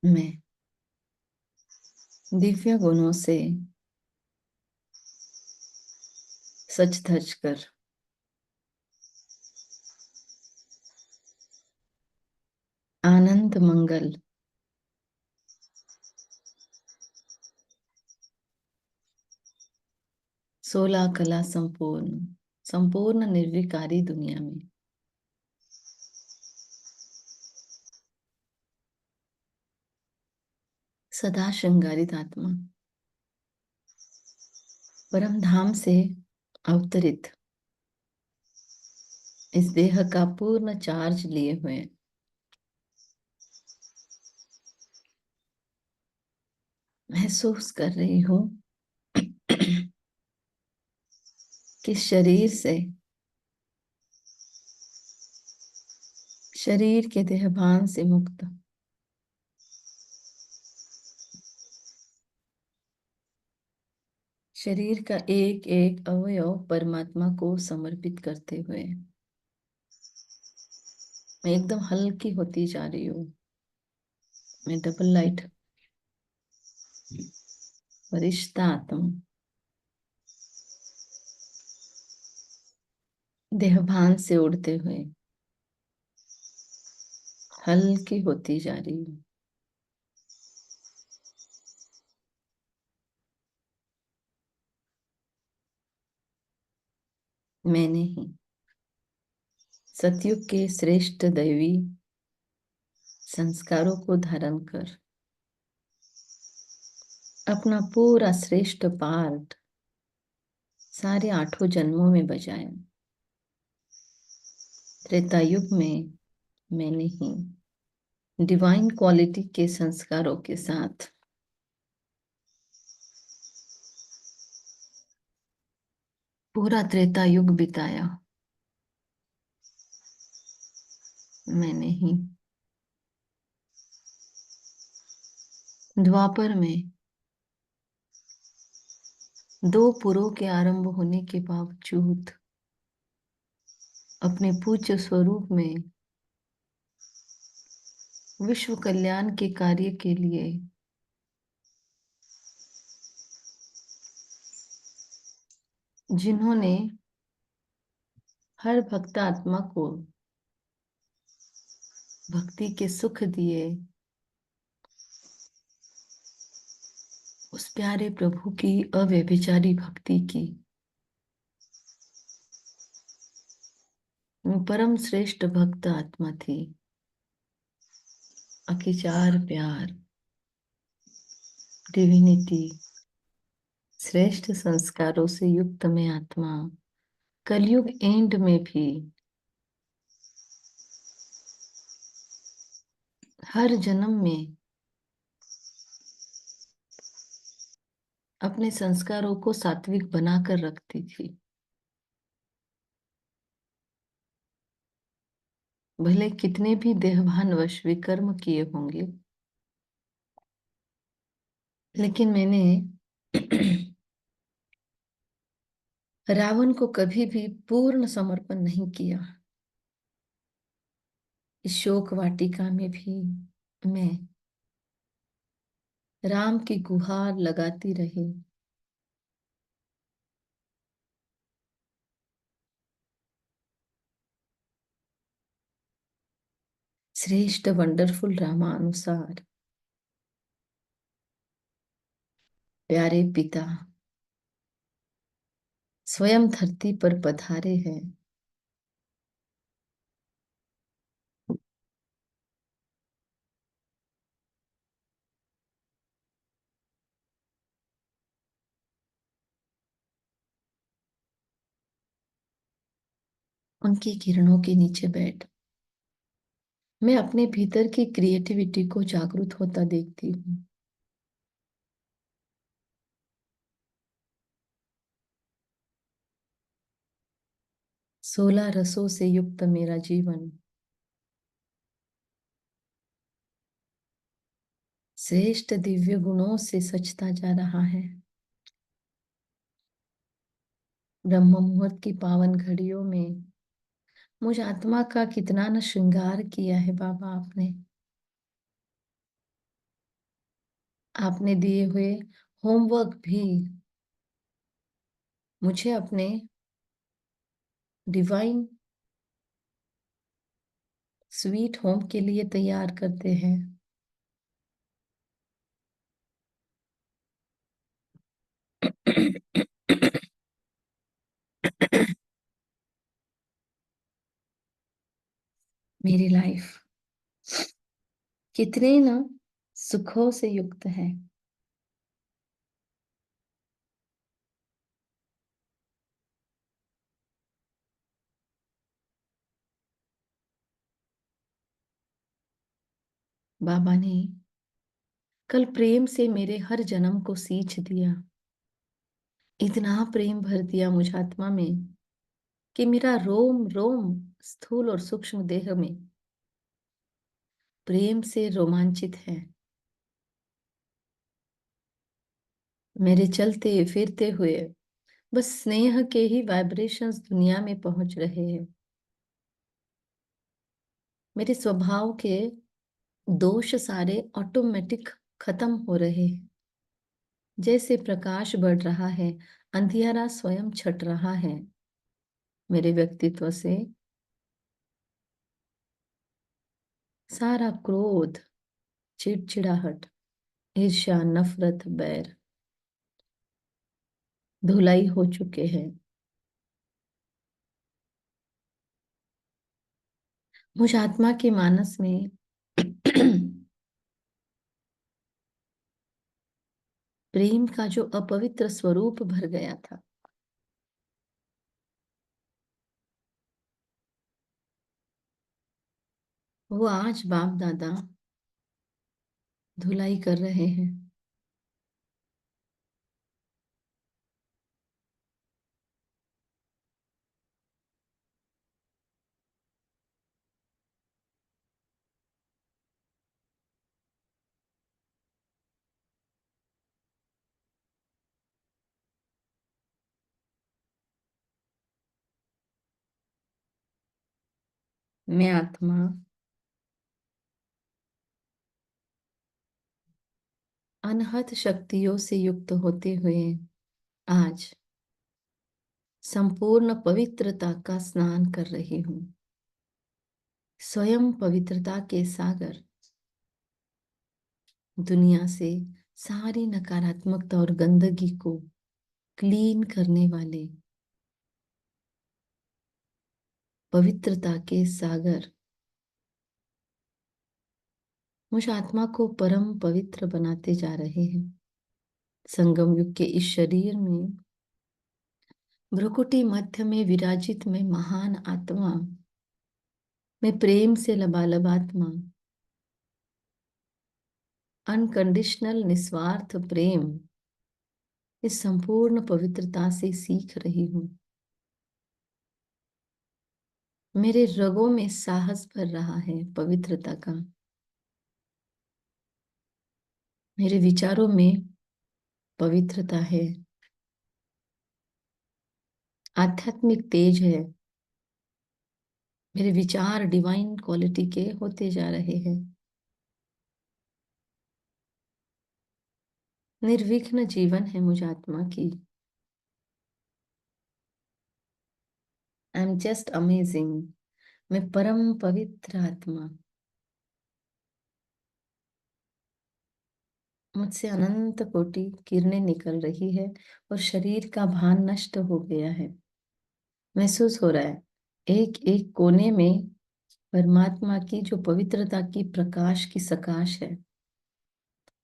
मैं दिव्य गुणों से सच धज कर आनंद मंगल 16 कला संपूर्ण संपूर्ण निर्विकारी दुनिया में सदा श्रृंगारित आत्मा परम धाम से अवतरित इस देह का पूर्ण चार्ज लिए हुए महसूस कर रही हूँ कि शरीर से शरीर के देहभान से मुक्त शरीर का एक एक अवयव परमात्मा को समर्पित करते हुए मैं एकदम हल्की होती जा रही हूँ। मैं डबल लाइट फरिश्ता आत्मा देहभान से उड़ते हुए हल्की होती जा रही हूँ। मैंने ही सतयुग के श्रेष्ठ दैवी संस्कारों को धारण कर अपना पूरा श्रेष्ठ पार्ट सारे 8 जन्मों में बजाया। त्रेता युग में मैंने ही डिवाइन क्वालिटी के संस्कारों के साथ पूरा त्रेता युग बिताया। मैंने ही द्वापर में 2 पुरों के आरंभ होने के बावजूद अपने पूज्य स्वरूप में विश्व कल्याण के कार्य के लिए जिन्होंने हर भक्त आत्मा को भक्ति के सुख दिए, उस प्यारे प्रभु की अव्यभिचारी भक्ति की मैं परम श्रेष्ठ भक्त आत्मा थी। अखिचार प्यार डिविनिटी श्रेष्ठ संस्कारों से युक्त मैं आत्मा कलयुग एंड में भी हर जन्म में अपने संस्कारों को सात्विक बनाकर रखती थी। भले कितने भी देहभान वश विकर्म किए होंगे, लेकिन मैंने रावण को कभी भी पूर्ण समर्पण नहीं किया। इस शोक वाटिका में भी मैं राम की गुहार लगाती रही। श्रेष्ठ वंडरफुल रामा अनुसार प्यारे पिता स्वयं धरती पर पधारे हैं। उनकी किरणों के नीचे बैठ मैं अपने भीतर की क्रिएटिविटी को जागृत होता देखती हूँ। सोलह रसों से युक्त मेरा जीवन श्रेष्ठ दिव्य गुणों से सजता जा रहा है। ब्रह्म मुहूर्त की पावन घड़ियों में मुझ आत्मा का कितना न श्रृंगार किया है बाबा आपने। आपने दिए हुए होमवर्क भी मुझे अपने डिवाइन स्वीट होम के लिए तैयार करते हैं। मेरी लाइफ कितने ना सुखों से युक्त है। बाबा ने कल प्रेम से मेरे हर जन्म को सींच दिया। इतना प्रेम भर दिया मुझ आत्मा में कि मेरा रोम रोम स्थूल और सूक्ष्म देह में प्रेम से रोमांचित है। मेरे चलते फिरते हुए बस स्नेह के ही वाइब्रेशंस दुनिया में पहुंच रहे हैं। मेरे स्वभाव के दोष सारे ऑटोमेटिक खत्म हो रहे हैं। जैसे प्रकाश बढ़ रहा है, अंधियारा स्वयं छट रहा है मेरे व्यक्तित्व से। सारा क्रोध, चिड़चिड़ाहट, ईर्ष्या, नफरत, बैर धुलाई हो चुके हैं। मुझ आत्मा के मानस में प्रेम का जो अपवित्र स्वरूप भर गया था, वो आज बाप दादा धुलाई कर रहे हैं। मैं आत्मा अनहद शक्तियों से युक्त होते हुए आज संपूर्ण पवित्रता का स्नान कर रही हूँ। स्वयं पवित्रता के सागर दुनिया से सारी नकारात्मकता और गंदगी को क्लीन करने वाले पवित्रता के सागर मुझ आत्मा को परम पवित्र बनाते जा रहे हैं। संगम युग के इस शरीर में भ्रुकुटी मध्य में विराजित में महान आत्मा में प्रेम से लबालब आत्मा, अनकंडीशनल निस्वार्थ प्रेम, इस संपूर्ण पवित्रता से सीख रही हूँ। मेरे रगों में साहस भर रहा है पवित्रता का। मेरे विचारों में पवित्रता है, आध्यात्मिक तेज है। मेरे विचार डिवाइन क्वालिटी के होते जा रहे हैं। निर्विघ्न जीवन है मुझ आत्मा की। I am just amazing. मैं परम पवित्र आत्मा, मुझसे अनंत कोटि किरणें निकल रही है और शरीर का भान नष्ट हो गया है। महसूस हो रहा है एक एक कोने में परमात्मा की जो पवित्रता की प्रकाश की सकाश है,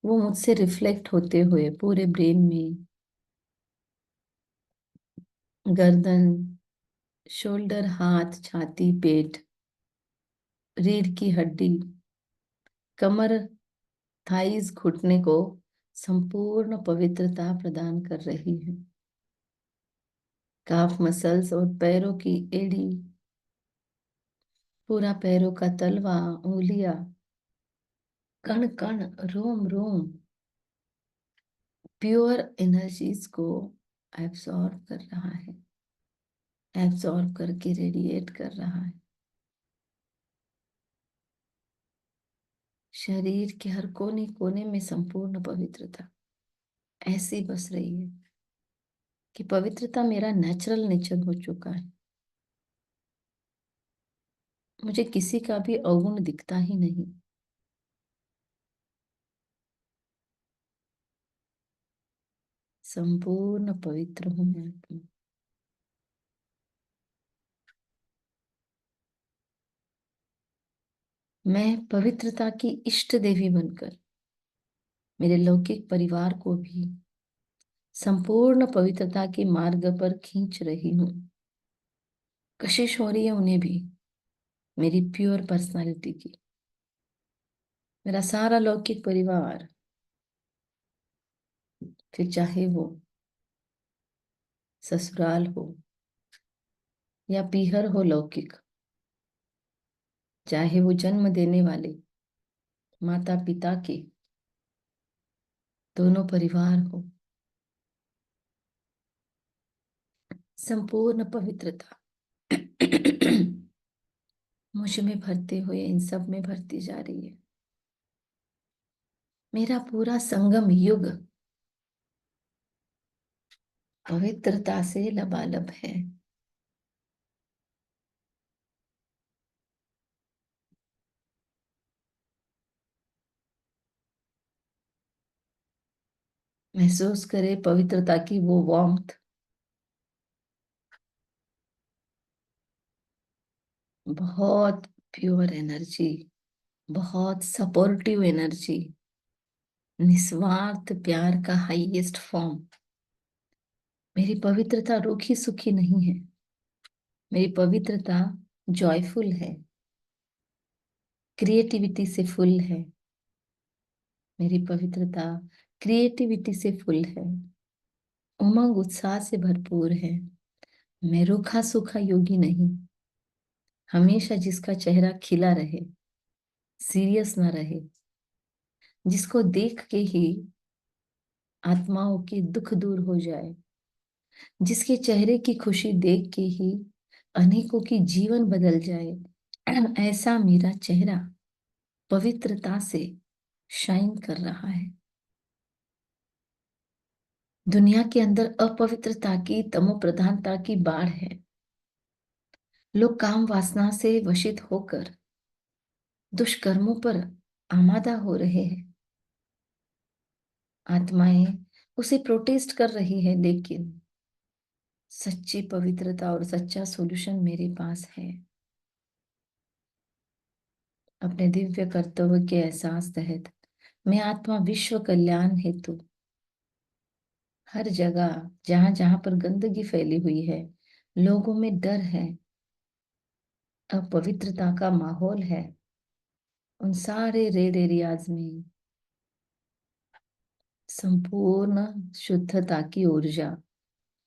वो मुझसे रिफ्लेक्ट होते हुए पूरे ब्रेन में, गर्दन, शोल्डर, हाथ, छाती, पेट, रीढ़ की हड्डी, कमर, थाइज, घुटने को संपूर्ण पवित्रता प्रदान कर रही है। काफ मसल्स और पैरों की एड़ी, पूरा पैरों का तलवा, उंगलियां, कण कण, रोम रोम प्योर एनर्जीज को एब्सॉर्ब कर रहा है, एब्सॉर्ब करके रेडिएट कर रहा है। शरीर के हर कोने कोने में संपूर्ण पवित्रता ऐसी बस रही है कि पवित्रता मेरा नेचुरल नेचर हो चुका है। मुझे किसी का भी अवगुण दिखता ही नहीं। संपूर्ण पवित्र हूं मैं आत्मा। मैं पवित्रता की इष्ट देवी बनकर मेरे लौकिक परिवार को भी संपूर्ण पवित्रता के मार्ग पर खींच रही हूँ। कशिश हो रही है उन्हें भी मेरी प्योर पर्सनालिटी की। मेरा सारा लौकिक परिवार, फिर चाहे वो ससुराल हो या पीहर हो लौकिक, चाहे वो जन्म देने वाले माता पिता के दोनों परिवार हो, संपूर्ण पवित्रता मुझ में भरते हुए इन सब में भरती जा रही है। मेरा पूरा संगम युग पवित्रता से लबालब है। महसूस करे पवित्रता की वो वार्मथ, बहुत प्योर एनर्जी, बहुत सपोर्टिव एनर्जी, निस्वार्थ प्यार का हाईएस्ट फॉर्म। मेरी पवित्रता रूखी सुखी नहीं है। मेरी पवित्रता जॉयफुल है, क्रिएटिविटी से फुल है। मेरी पवित्रता क्रिएटिविटी से फुल है, उमंग उत्साह से भरपूर है। मैं रूखा सूखा योगी नहीं, हमेशा जिसका चेहरा खिला रहे, सीरियस ना रहे, जिसको देख के ही आत्माओं की दुख दूर हो जाए, जिसके चेहरे की खुशी देख के ही अनेकों की जीवन बदल जाए, ऐसा मेरा चेहरा पवित्रता से शाइन कर रहा है। दुनिया के अंदर अपवित्रता की, तमो प्रधानता की बाढ़ है। लोग काम वासना से वशित होकर दुष्कर्मों पर आमादा हो रहे हैं। आत्माएं उसे प्रोटेस्ट कर रही है, लेकिन सच्ची पवित्रता और सच्चा सॉल्यूशन मेरे पास है। अपने दिव्य कर्तव्य के एहसास तहत मैं आत्मा विश्व कल्याण हेतु हर जगह जहां जहां पर गंदगी फैली हुई है, लोगों में डर है, अपवित्रता का माहौल है, उन सारे रेड एरियाज में संपूर्ण शुद्धता की ऊर्जा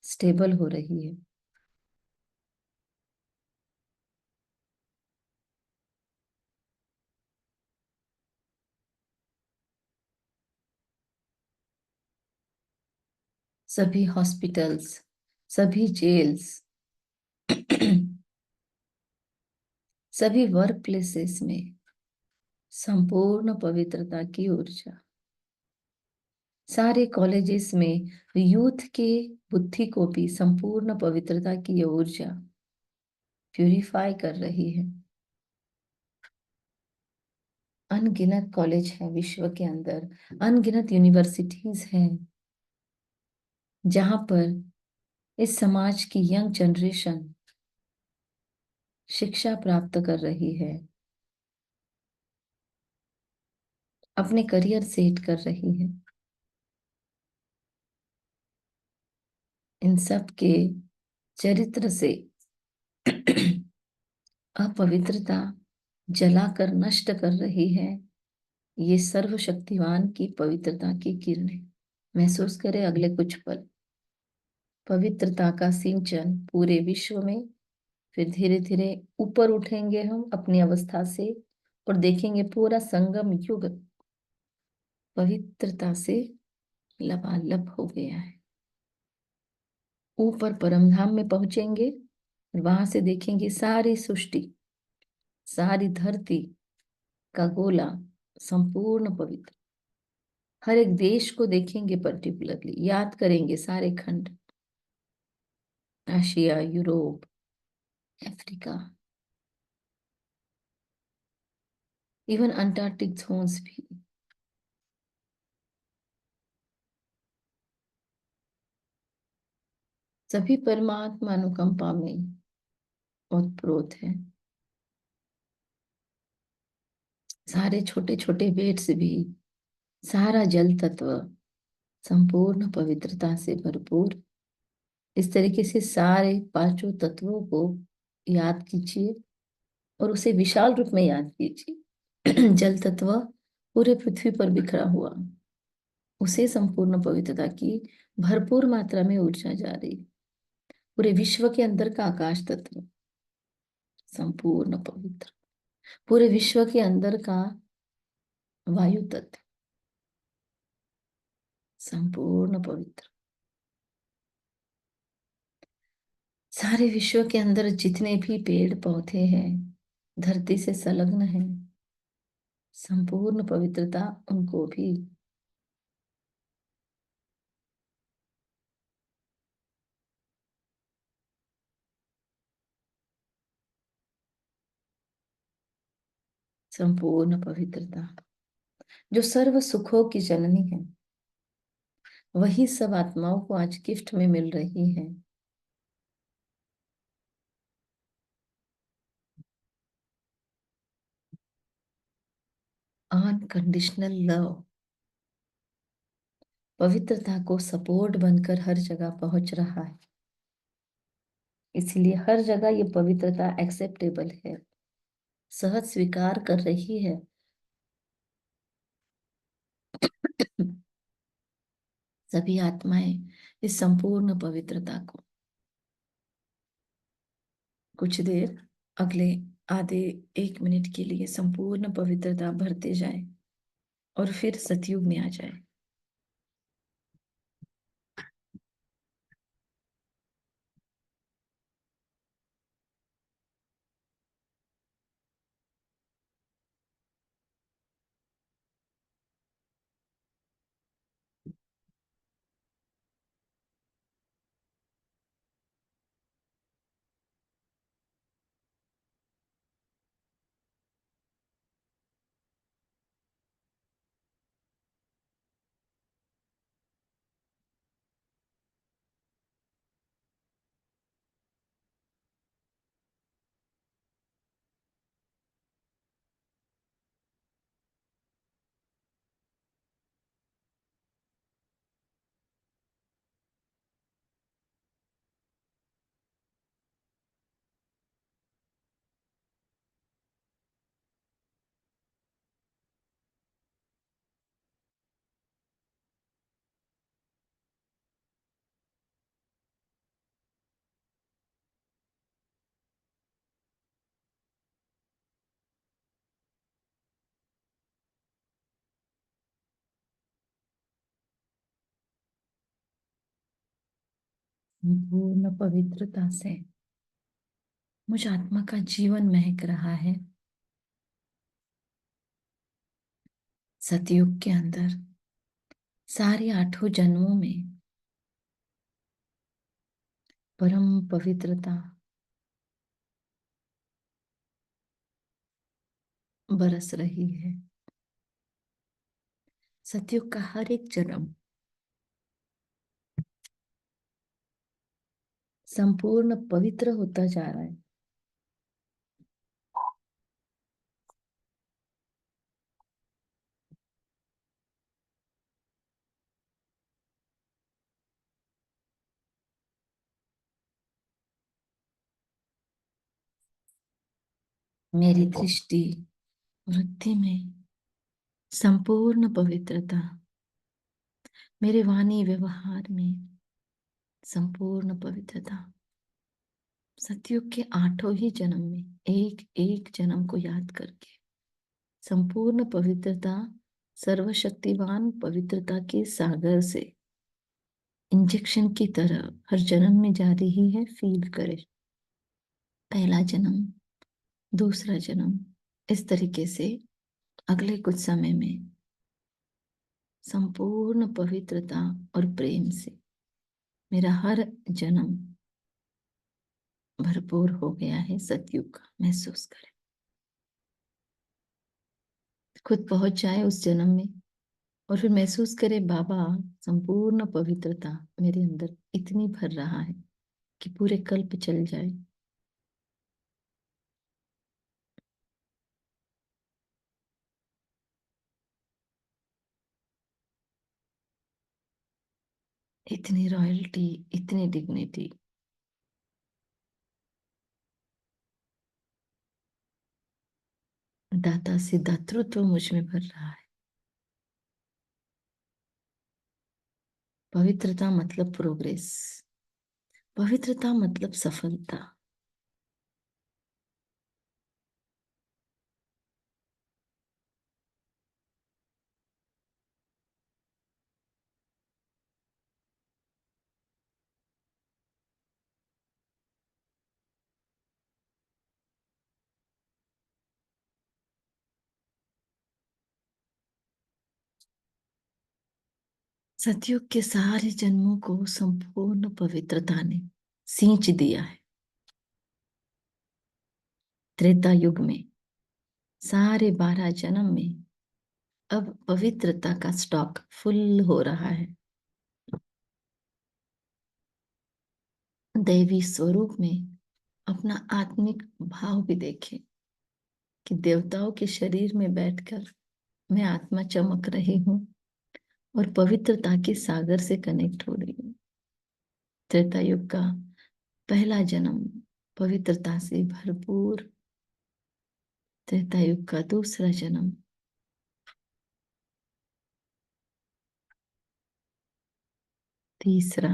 स्टेबल हो रही है। सभी हॉस्पिटल्स, सभी जेल्स, सभी वर्क प्लेसेस में संपूर्ण पवित्रता की ऊर्जा, सारे कॉलेजेस में यूथ के बुद्धि को भी संपूर्ण पवित्रता की ये ऊर्जा प्यूरिफाई कर रही है। अनगिनत कॉलेज है विश्व के अंदर, अनगिनत यूनिवर्सिटीज हैं, जहां पर इस समाज की यंग जनरेशन शिक्षा प्राप्त कर रही है, अपने करियर सेट कर रही है। इन सब के चरित्र से अपवित्रता जलाकर नष्ट कर रही है ये सर्वशक्तिवान की पवित्रता की किरणें। महसूस करें अगले कुछ पल पवित्रता का सिंचन पूरे विश्व में। फिर धीरे धीरे ऊपर उठेंगे हम अपनी अवस्था से और देखेंगे पूरा संगम युग पवित्रता से लबालब हो गया है। ऊपर परमधाम में पहुंचेंगे और वहां से देखेंगे सारी सृष्टि, सारी धरती का गोला संपूर्ण पवित्र। हर एक देश को देखेंगे पर्टिकुलरली, याद करेंगे सारे खंड, Asia, Europe, Africa, even Antarctic zones भी। सभी परमात्मा अनुकंपा में ओतप्रोत है। सारे छोटे छोटे वेट्स भी, सारा जल तत्व संपूर्ण पवित्रता से भरपूर। इस तरीके से सारे पांचों तत्वों को याद कीजिए और उसे विशाल रूप में याद कीजिए। जल तत्व पूरे पृथ्वी पर बिखरा हुआ, उसे संपूर्ण पवित्रता की भरपूर मात्रा में ऊर्जा जा रही। पूरे विश्व के अंदर का आकाश तत्व संपूर्ण पवित्र। पूरे विश्व के अंदर का वायु तत्व संपूर्ण पवित्र। सारे विश्व के अंदर जितने भी पेड़ पौधे हैं, धरती से संलग्न हैं, संपूर्ण पवित्रता उनको भी संपूर्ण पवित्रता। जो सर्व सुखों की जननी है, वही सब आत्माओं को आज गिफ्ट में मिल रही है। अनकंडीशनल लव पवित्रता को सपोर्ट बनकर हर जगह पहुंच रहा है। इसलिए हर जगह ये पवित्रता एक्सेप्टेबल है, सहज स्वीकार कर रही है। सभी आत्माएं इस संपूर्ण पवित्रता को कुछ देर, अगले आधे 1 मिनट के लिए संपूर्ण पवित्रता भरते जाए और फिर सतयुग में आ जाए। संपूर्ण पवित्रता से मुझ आत्मा का जीवन महक रहा है। सतयुग के अंदर सारे 8 जन्मों में परम पवित्रता बरस रही है। सतयुग का हर एक जन्म संपूर्ण पवित्र होता जा रहा है। मेरी दृष्टि वृत्ति में संपूर्ण पवित्रता, मेरे वाणी व्यवहार में संपूर्ण पवित्रता। सतयुग के 8 ही जन्म में एक एक जन्म को याद करके संपूर्ण पवित्रता सर्वशक्तिवान पवित्रता के सागर से इंजेक्शन की तरह हर जन्म में जा रही है। फील करे, पहला जन्म, दूसरा जन्म, इस तरीके से अगले कुछ समय में संपूर्ण पवित्रता और प्रेम से मेरा हर जन्म भरपूर हो गया है। सतयुग का महसूस करें, खुद पहुंच जाए उस जन्म में और फिर महसूस करे बाबा संपूर्ण पवित्रता मेरे अंदर इतनी भर रहा है कि पूरे कल्प चल जाए। इतनी रॉयल्टी, इतनी डिग्निटी, दाता से दातृत्व मुझ में भर रहा है। पवित्रता मतलब प्रोग्रेस, पवित्रता मतलब सफलता। सतयुग के सारे जन्मों को संपूर्ण पवित्रता ने सींच दिया है। त्रेता युग में सारे 12 जन्म में अब पवित्रता का स्टॉक फुल हो रहा है। दैवी स्वरूप में अपना आत्मिक भाव भी देखें कि देवताओं के शरीर में बैठकर मैं आत्मा चमक रही हूँ और पवित्रता के सागर से कनेक्ट हो रही हूँ। त्रेता युग का पहला जन्म पवित्रता से भरपूर, त्रेता युग का दूसरा जन्म, तीसरा,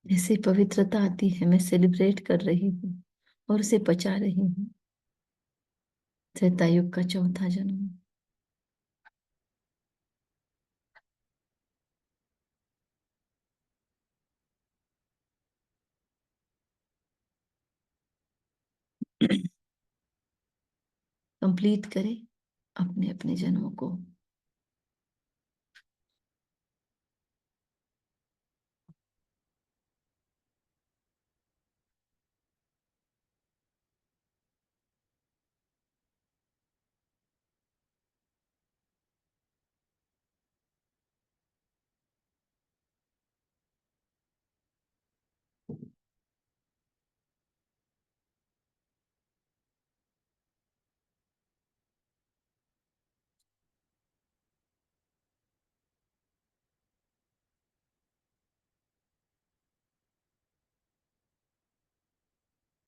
जैसे पवित्रता आती है मैं सेलिब्रेट कर रही हूँ और उसे पचा रही हूँ। त्रेता युग का चौथा जन्म, कंप्लीट करें अपने अपने जन्मों को।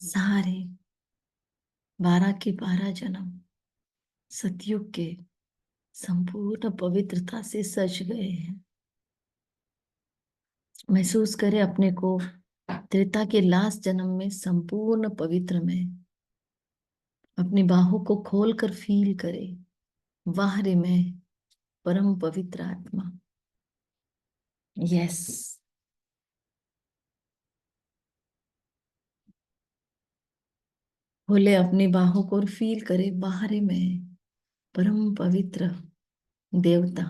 सारे 12 के 12 जन्म सतयुग के संपूर्ण पवित्रता से सज गए हैं। महसूस करें अपने को त्रेता के लास्ट जन्म में संपूर्ण पवित्र में। अपनी बाहों को खोलकर फील करें, वाह रे मैं परम पवित्र आत्मा। यस, खोले अपनी बाहों को और फील करे बाहर में परम पवित्र देवता।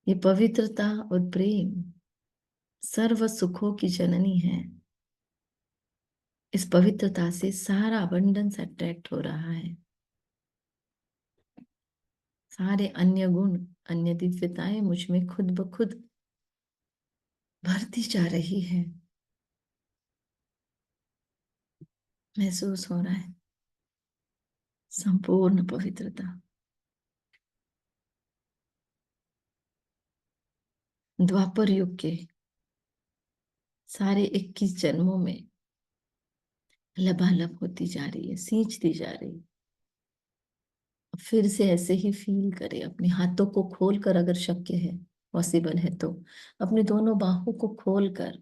ये पवित्रता और प्रेम सर्व सुखों की जननी है। इस पवित्रता से सारा अबंडेंस अट्रैक्ट हो रहा है। सारे अन्य गुण, अन्य दिव्यताएं मुझ में खुद ब खुद भरती जा रही है। महसूस हो रहा है संपूर्ण पवित्रता। द्वापर युग के सारे 21 जन्मों में लबालब होती जा रही है, सींचती जा रही है। फिर से ऐसे ही फील करें, अपने हाथों को खोलकर, अगर शक्य है, पॉसिबल है तो अपने दोनों बाहों को खोलकर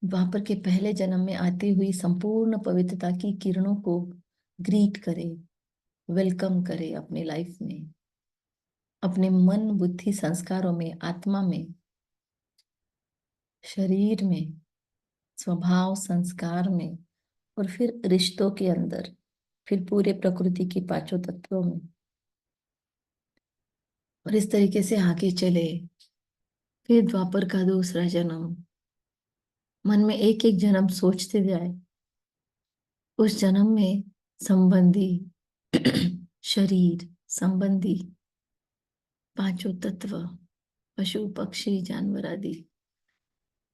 द्वापर के पहले जन्म में आती हुई संपूर्ण पवित्रता की किरणों को ग्रीट करें, वेलकम करें अपने लाइफ में, अपने मन, बुद्धि, संस्कारों में, आत्मा में, शरीर में, स्वभाव, संस्कार में और फिर रिश्तों के अंदर, फिर पूरे प्रकृति की पांचों तत्वों में, और इस तरीके से आगे चले। फिर द्वापर का दूसरा जन्म, मन में एक एक जन्म सोचते जाए। उस जन्म में संबंधी शरीर संबंधी पांचों तत्व, पशु पक्षी जानवर आदि,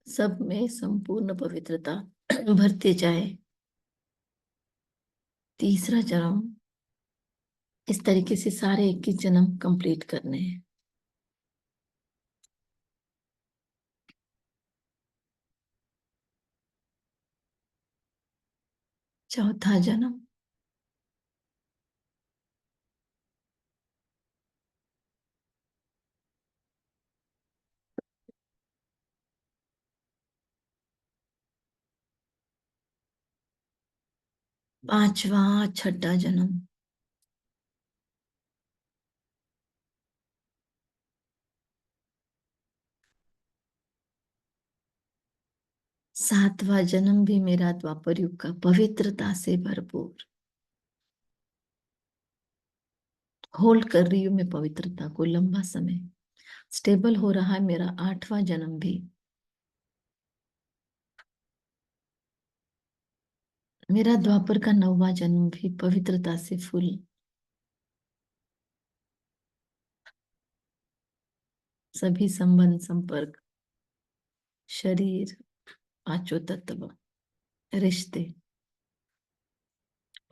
सब में संपूर्ण पवित्रता भरते जाए। तीसरा जन्म, इस तरीके से सारे 21 जन्म कंप्लीट करने हैं। चौथा जन्म, पांचवा छठा जन्म, सातवां जन्म भी मेरा द्वापर युग का पवित्रता से भरपूर। होल्ड कर रही हूं मैं पवित्रता को लंबा समय, स्टेबल हो रहा है मेरा आठवां जन्म भी। मेरा द्वापर का नौवां जन्म भी पवित्रता से फुल। सभी संबंध संपर्क, शरीर, पांचों तत्व, रिश्ते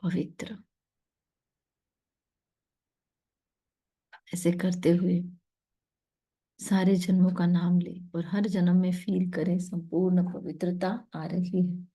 पवित्र। ऐसे करते हुए सारे जन्मों का नाम ले और हर जन्म में फील करें संपूर्ण पवित्रता आ रही है।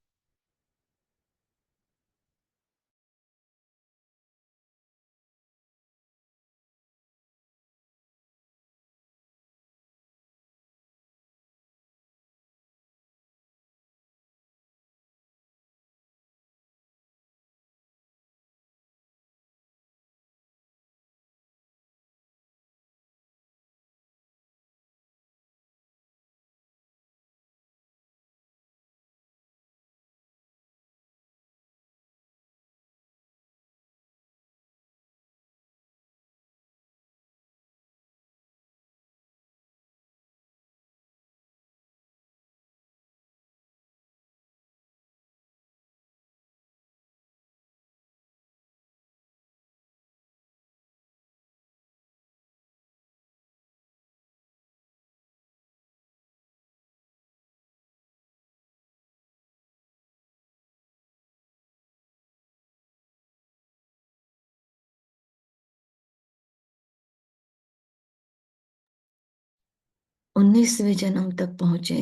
उन्नीसवें जन्म तक पहुंचे,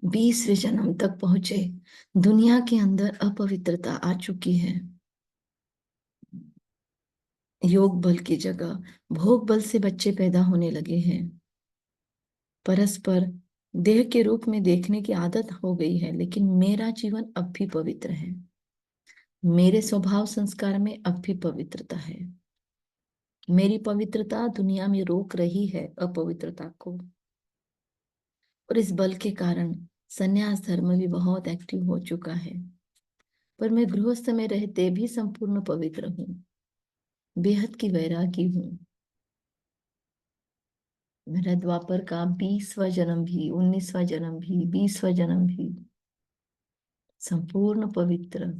20वें जन्म तक पहुंचे, दुनिया के अंदर अपवित्रता आ चुकी है। योग बल की जगह भोग बल से बच्चे पैदा होने लगे हैं। परस्पर देह के रूप में देखने की आदत हो गई है, लेकिन मेरा जीवन अब भी पवित्र है। मेरे स्वभाव संस्कार में अब भी पवित्रता है। मेरी पवित्रता दुनिया में रोक रही है अपवित्रता को, और इस बल के कारण संन्यास धर्म भी बहुत एक्टिव हो चुका है। पर मैं गृहस्थ में रहते भी संपूर्ण पवित्र हूँ, बेहद की वैरागी हूँ। मेरा द्वापर का 20वां जन्म भी, 19वां जन्म भी, 20वां जन्म भी संपूर्ण पवित्र।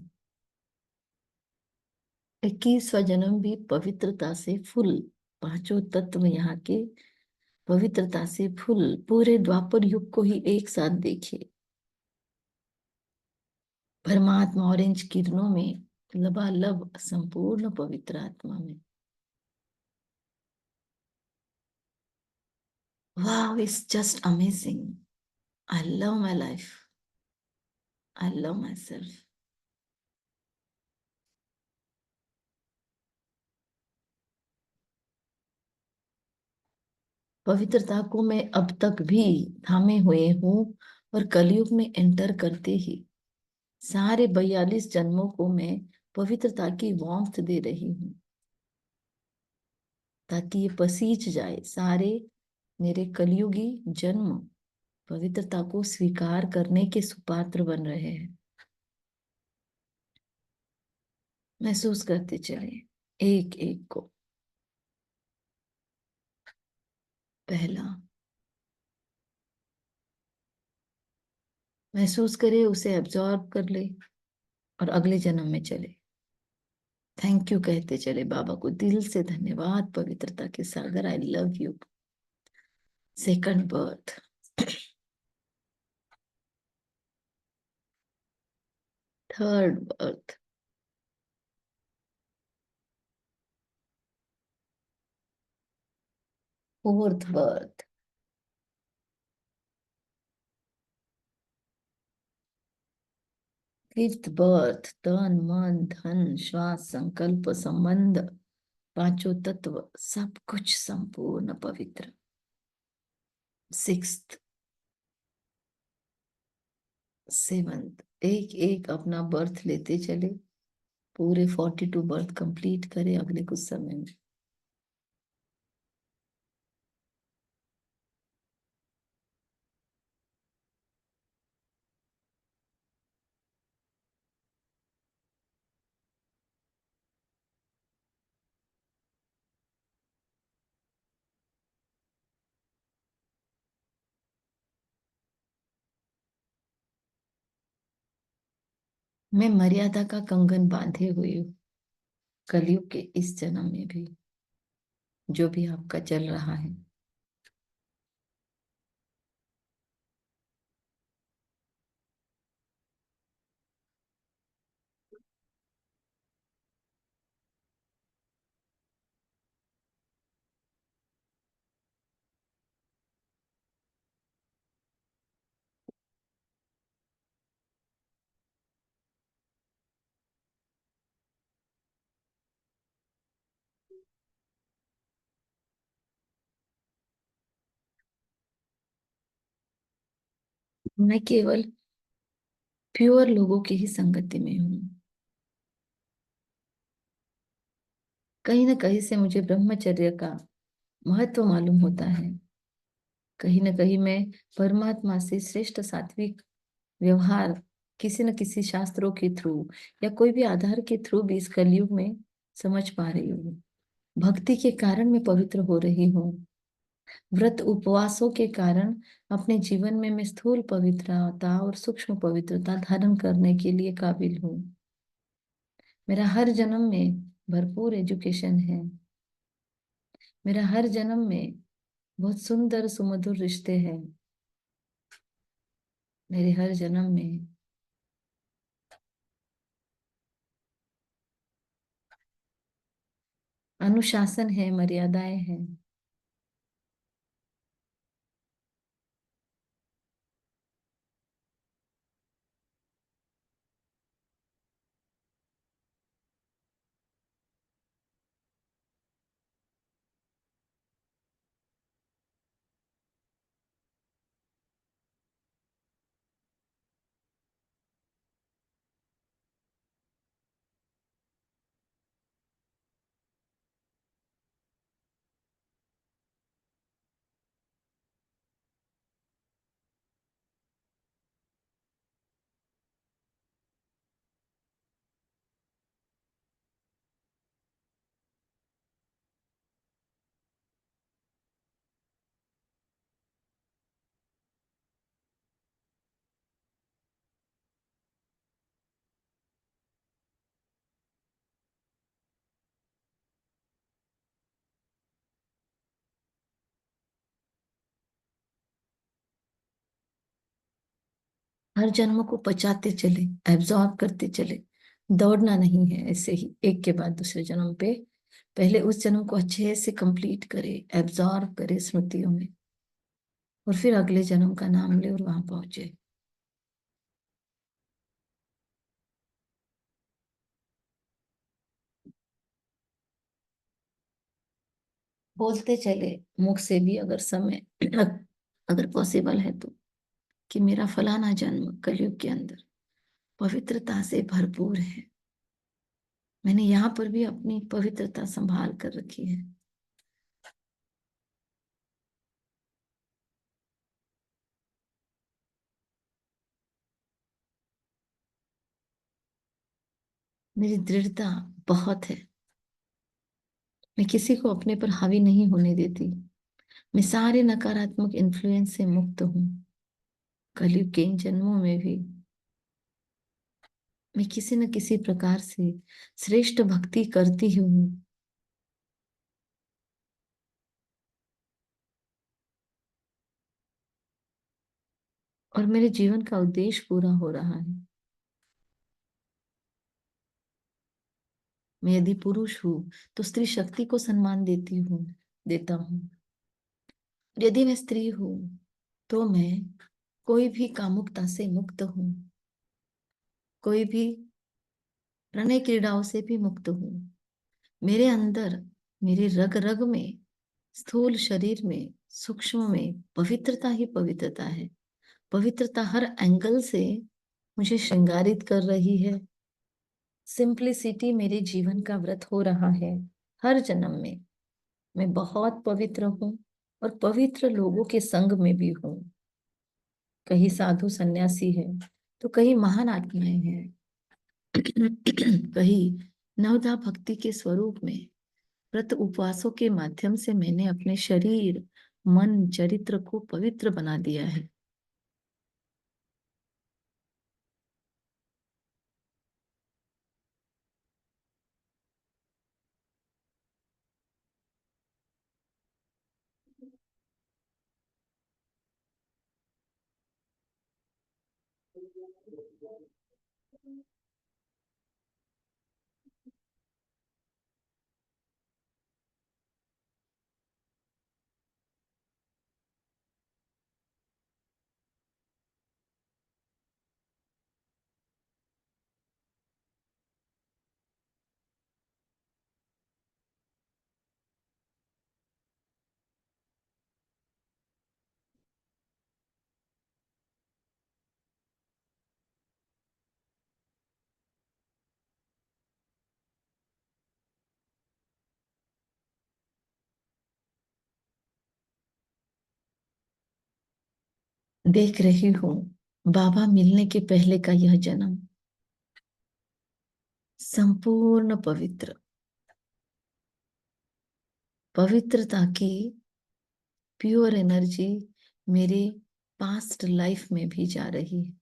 21वां जन्म भी पवित्रता से फुल। पांचों तत्व यहाँ के पवित्रता से फुल। पूरे द्वापर युग को ही एक साथ देखिए, परमात्मा ऑरेंज किरणों में लबालब संपूर्ण पवित्र आत्मा में। वाह, it's just amazing. I love my life, I love my self. पवित्रता को मैं अब तक भी थामे हुए हूँ, और कलयुग में एंटर करते ही सारे 42 जन्मों को मैं पवित्रता की वार्मथ दे रही हूँ, ताकि ये पसीज जाए। सारे मेरे कलयुगी जन्म पवित्रता को स्वीकार करने के सुपात्र बन रहे हैं। महसूस करते चले एक एक को। पहला, महसूस करे, उसे एब्जॉर्ब कर ले और अगले जन्म में चले। थैंक यू कहते चले बाबा को, दिल से धन्यवाद पवित्रता के सागर, I love you. Second birth, third birth, fourth birth, fifth birth, तन मन धन श्वास संकल्प संबंध, पांचों तत्व सब कुछ संपूर्ण पवित्र। सिक्स्थ, सेवंथ, एक एक अपना बर्थ लेते चले, पूरे 42 बर्थ कंप्लीट करे अगले कुछ समय में। मैं मर्यादा का कंगन बांधे हुए हूँ, कलयुग के इस जन्म में भी, जो भी आपका चल रहा है। मैं केवल प्योर लोगों की ही संगति में हूँ। कहीं ना कहीं से मुझे ब्रह्मचर्य का महत्व मालूम होता है। कहीं ना कहीं मैं परमात्मा से श्रेष्ठ सात्विक व्यवहार किसी न किसी शास्त्रों के थ्रू या कोई भी आधार के थ्रू भी इस कलयुग में समझ पा रही हूँ। भक्ति के कारण मैं पवित्र हो रही हूँ। व्रत उपवासों के कारण अपने जीवन में मैं स्थूल पवित्रता और सूक्ष्म पवित्रता धारण करने के लिए काबिल हूँ। मेरा हर जन्म में भरपूर एजुकेशन है। मेरा हर जन्म में बहुत सुंदर सुमधुर रिश्ते हैं। मेरे हर जन्म में अनुशासन है, मर्यादाएं हैं। हर जन्म को पचाते चले, एब्जॉर्ब करते चले। दौड़ना नहीं है, ऐसे ही एक के बाद दूसरे जन्म पे पहले उस जन्म को अच्छे से कंप्लीट करे, एब्जॉर्ब करे स्मृतियों में, और फिर अगले जन्म का नाम ले और वहां पहुंचे। बोलते चले मुख से भी, अगर समय अगर पॉसिबल है तो, कि मेरा फलाना जन्म कलयुग के अंदर पवित्रता से भरपूर है। मैंने यहाँ पर भी अपनी पवित्रता संभाल कर रखी है। मेरी दृढ़ता बहुत है। मैं किसी को अपने पर हावी नहीं होने देती। मैं सारे नकारात्मक इन्फ्लुएंस से मुक्त हूँ। कलयुग के इन जन्मों में भी मैं किसी न किसी प्रकार से श्रेष्ठ भक्ति करती ही हूँ। और मेरे जीवन का उद्देश्य पूरा हो रहा है। मैं यदि पुरुष हूँ तो स्त्री शक्ति को सम्मान देता हूँ। यदि मैं स्त्री हूँ तो मैं कोई भी कामुकता से मुक्त हूँ। कोई भी प्रणय क्रीड़ाओं से भी मुक्त हूँ। मेरे अंदर, मेरे रग रग में, स्थूल शरीर में, सूक्ष्म में पवित्रता ही पवित्रता है। पवित्रता हर एंगल से मुझे श्रृंगारित कर रही है। सिंप्लिसिटी मेरे जीवन का व्रत हो रहा है। हर जन्म में मैं बहुत पवित्र हूँ और पवित्र लोगों के संग में भी हूँ। कहीं साधु सन्यासी है तो कहीं महान आत्माएं हैं। कहीं नवधा भक्ति के स्वरूप में व्रत उपवासों के माध्यम से मैंने अपने शरीर, मन, चरित्र को पवित्र बना दिया है। देख रही हूँ बाबा मिलने के पहले का यह जन्म संपूर्ण पवित्रता की प्योर एनर्जी मेरे पास्ट लाइफ में भी जा रही है।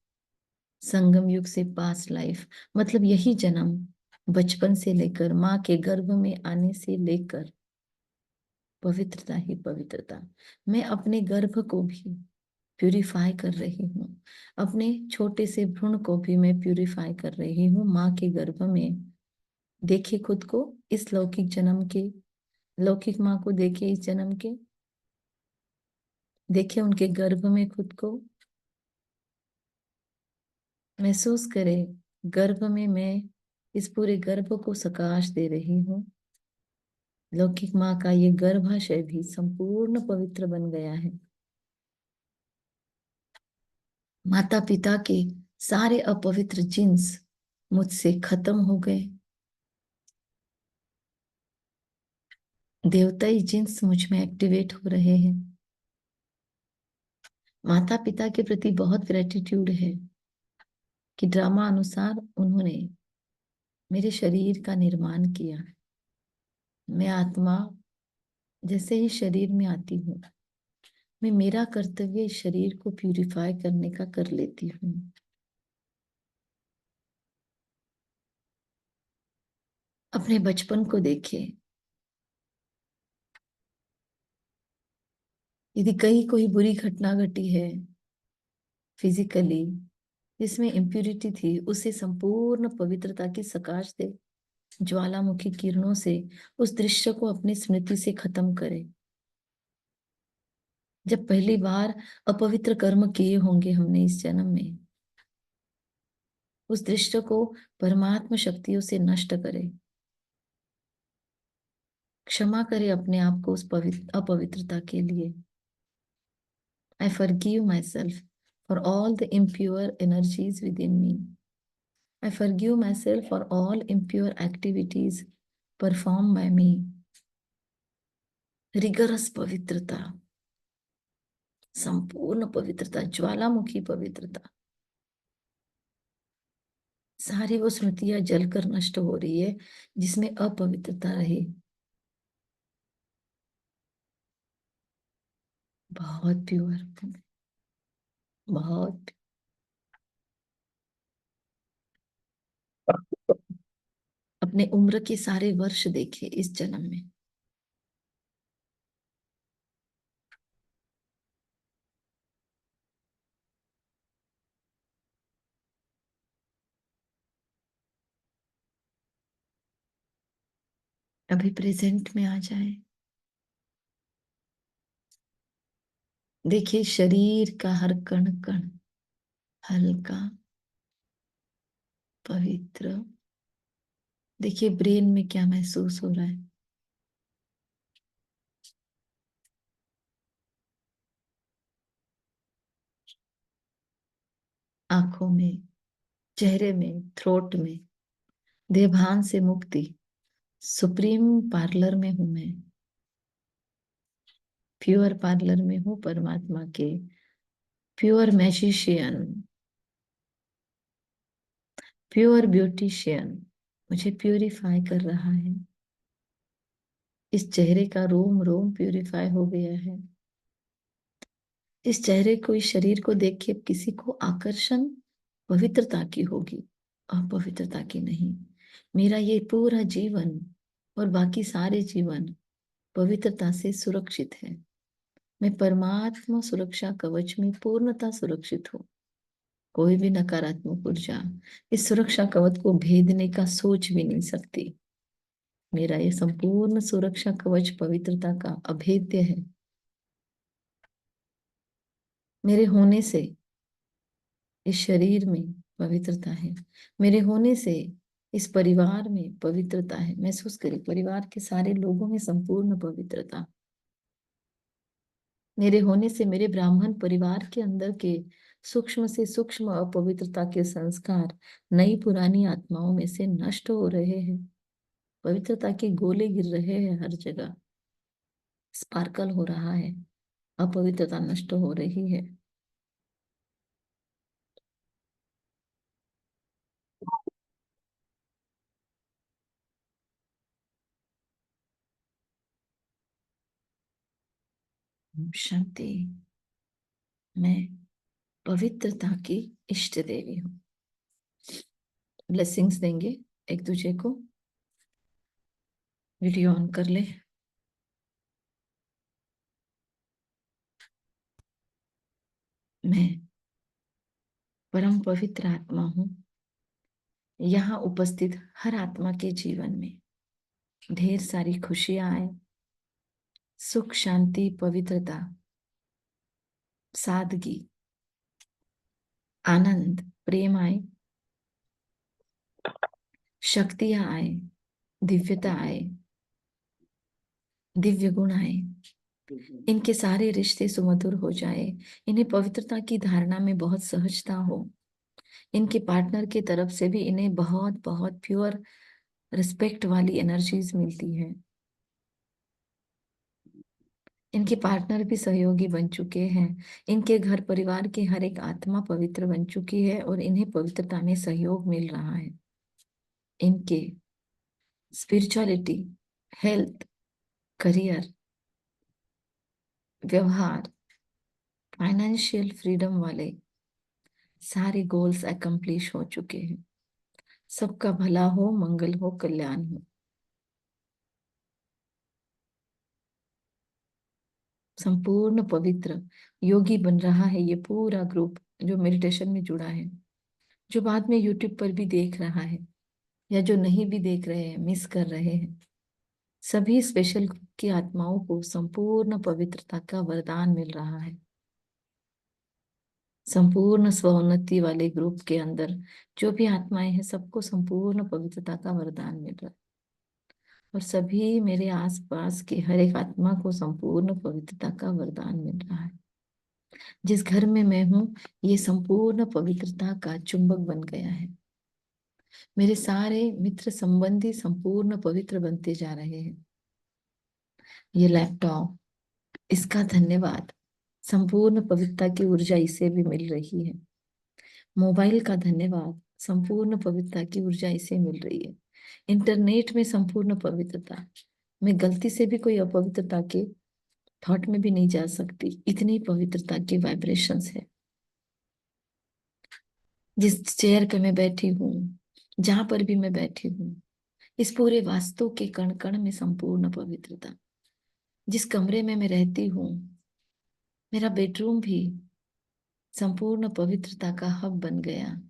संगम युग से पास्ट लाइफ मतलब यही जन्म, बचपन से लेकर माँ के गर्भ में आने से लेकर पवित्रता ही पवित्रता। मैं अपने गर्भ को भी प्यूरिफाई कर रही हूँ। अपने छोटे से भ्रूण को भी मैं प्यूरिफाई कर रही हूँ माँ के गर्भ में। देखिए खुद को इस लौकिक जन्म के, लौकिक माँ को देखिए इस जन्म के, देखिए उनके गर्भ में खुद को। महसूस करें गर्भ में मैं इस पूरे गर्भ को सकाश दे रही हूँ। लौकिक माँ का ये गर्भाशय भी संपूर्ण पवित्र बन गया है। माता पिता के सारे अपवित्र जीन्स मुझसे खत्म हो गए। देवताई जीन्स मुझ में एक्टिवेट हो रहे हैं। माता पिता के प्रति बहुत ग्रेटिट्यूड है कि ड्रामा अनुसार उन्होंने मेरे शरीर का निर्माण किया। मैं आत्मा जैसे ही शरीर में आती हूँ, मैं मेरा कर्तव्य इस शरीर को प्यूरिफाई करने का कर लेती हूँ। अपने बचपन को देखे। यदि कहीं कोई बुरी घटना घटी है फिजिकली जिसमें इम्प्यूरिटी थी, उसे संपूर्ण पवित्रता की सकाश दे। ज्वालामुखी किरणों से उस दृश्य को अपनी स्मृति से खत्म करे। जब पहली बार अपवित्र कर्म किए होंगे हमने इस जन्म में, उस दृश्य को परमात्मा शक्तियों से नष्ट करे। क्षमा करे अपने आप को उस पवित्र अपवित्रता के लिए। I forgive myself for all the impure energies within me. I forgive myself for all impure activities performed by me. Rigorous पवित्रता, संपूर्ण पवित्रता, ज्वालामुखी पवित्रता, सारी वो स्मृतियां जलकर नष्ट हो रही है जिसमें अपवित्रता रही। बहुत प्योर, बहुत। अपने उम्र के सारे वर्ष देखे इस जन्म में। अभी प्रेजेंट में आ जाए। देखिए शरीर का हर कण कण हल्का, पवित्र। देखिए ब्रेन में क्या महसूस हो रहा है। आंखों में, चेहरे में, थ्रोट में। देहभान से मुक्ति। सुप्रीम पार्लर में हूं मैं। प्योर पार्लर में हूँ परमात्मा के। प्योर मैजिशियन, प्योर ब्यूटिशियन मुझे प्यूरिफाई कर रहा है। इस चेहरे का रोम रोम प्यूरिफाई हो गया है। इस चेहरे को, इस शरीर को देख के किसी को आकर्षण पवित्रता की होगी, अपवित्रता की नहीं। मेरा ये पूरा जीवन और बाकी सारे जीवन पवित्रता से सुरक्षित है। मैं परमात्मा सुरक्षा कवच में पूर्णतः सुरक्षित हूँ। कोई भी नकारात्मक ऊर्जा इस सुरक्षा कवच को भेदने का सोच भी नहीं सकती। मेरा ये संपूर्ण सुरक्षा कवच पवित्रता का अभेद्य है। मेरे होने से इस शरीर में पवित्रता है। मेरे होने से इस परिवार में पवित्रता है। महसूस करिए परिवार के सारे लोगों में संपूर्ण पवित्रता। मेरे होने से मेरे ब्राह्मण परिवार के अंदर के सूक्ष्म से सूक्ष्म अपवित्रता के संस्कार नई पुरानी आत्माओं में से नष्ट हो रहे हैं। पवित्रता के गोले गिर रहे हैं हर जगह। स्पार्कल हो रहा है। अपवित्रता नष्ट हो रही है। शांति। मैं पवित्रता की इष्ट देवी हूँ। ब्लेसिंग्स देंगे एक दूसरे को। वीडियो ऑन कर ले। मैं परम पवित्र आत्मा हूँ। यहाँ उपस्थित हर आत्मा के जीवन में ढेर सारी खुशियां आए, सुख शांति पवित्रता, सादगी, आनंद, प्रेम आए, शक्तियां आए, दिव्यता आए, दिव्य गुण आए। इनके सारे रिश्ते सुमधुर हो जाए। इन्हें पवित्रता की धारणा में बहुत सहजता हो। इनके पार्टनर की तरफ से भी इन्हें बहुत बहुत प्योर रिस्पेक्ट वाली एनर्जीज मिलती है। इनके पार्टनर भी सहयोगी बन चुके हैं। इनके घर परिवार की हर एक आत्मा पवित्र बन चुकी है और इन्हें पवित्रता में सहयोग मिल रहा है। इनके स्पिरिचुअलिटी, हेल्थ, करियर, व्यवहार, फाइनेंशियल फ्रीडम वाले सारे गोल्स अकम्प्लिश हो चुके हैं। सबका भला हो, मंगल हो, कल्याण हो। संपूर्ण पवित्र योगी बन रहा है ये पूरा ग्रुप जो मेडिटेशन में जुड़ा है। जो बाद में यूट्यूब पर भी देख रहा है या जो नहीं भी देख रहे हैं, मिस कर रहे हैं, सभी स्पेशल ग्रुप की आत्माओं को संपूर्ण पवित्रता का वरदान मिल रहा है। संपूर्ण स्वोन्नति वाले ग्रुप के अंदर जो भी आत्माएं हैं सबको संपूर्ण पवित्रता का वरदान मिल रहा है। और सभी मेरे आसपास के हर एक आत्मा को संपूर्ण पवित्रता का वरदान मिल रहा है। जिस घर में मैं हूं ये संपूर्ण पवित्रता का चुंबक बन गया है। मेरे सारे मित्र संबंधी संपूर्ण पवित्र बनते जा रहे हैं। ये लैपटॉप, इसका धन्यवाद। संपूर्ण पवित्रता की ऊर्जा इसे भी मिल रही है। मोबाइल का धन्यवाद। संपूर्ण पवित्रता की ऊर्जा इसे मिल रही है। इंटरनेट में संपूर्ण पवित्रता, मैं गलती से भी कोई अपवित्रता के थॉट में भी नहीं जा सकती, इतनी पवित्रता की वाइब्रेशंस है। जिस चेयर पे मैं बैठी हूँ, जहां पर भी मैं बैठी हूँ, इस पूरे वास्तु के कण कण में संपूर्ण पवित्रता। जिस कमरे में मैं रहती हूँ, मेरा बेडरूम भी संपूर्ण पवित्रता का हब बन गया,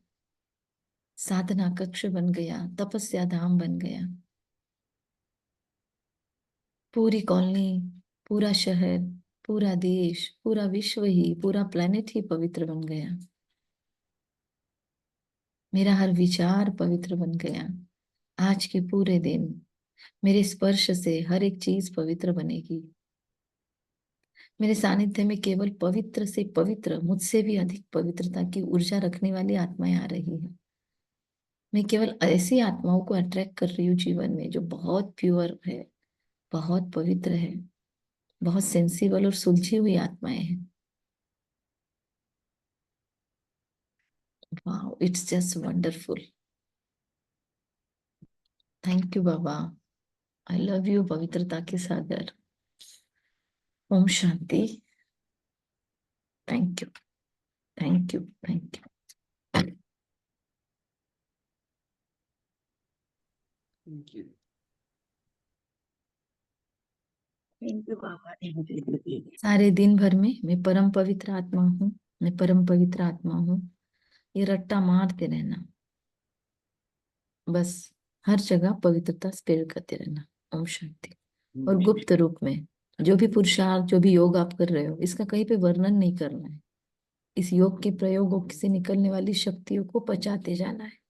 साधना कक्ष बन गया, तपस्या धाम बन गया। पूरी कॉलोनी, पूरा शहर, पूरा देश, पूरा विश्व ही, पूरा प्लेनेट ही पवित्र बन गया। मेरा हर विचार पवित्र बन गया। आज के पूरे दिन मेरे स्पर्श से हर एक चीज पवित्र बनेगी। मेरे सानिध्य में केवल पवित्र से पवित्र, मुझसे भी अधिक पवित्रता की ऊर्जा रखने वाली आत्माएं आ रही है। मैं केवल ऐसी आत्माओं को अट्रैक्ट कर रही हूँ जीवन में जो बहुत प्योर है, बहुत पवित्र है, बहुत सेंसिबल और सुलझी हुई आत्माएं हैं। Wow, it's just wonderful. Thank you बाबा। आई लव यू पवित्रता के सागर। ओम शांति। Thank you, thank you, thank you. Thank you. Thank you बाबा, थैंक यू। सारे दिन भर में मैं परम पवित्र आत्मा हूँ, मैं परम पवित्र आत्मा हूँ, ये रट्टा मारते रहना, बस हर जगह पवित्रता स्प्रेड करते रहना। ओम शांति। और गुप्त रूप में जो भी पुरुषार्थ, जो भी योग आप कर रहे हो, इसका कहीं पे वर्णन नहीं करना है। इस योग के प्रयोगों से निकलने वाली शक्तियों को पचाते जाना है।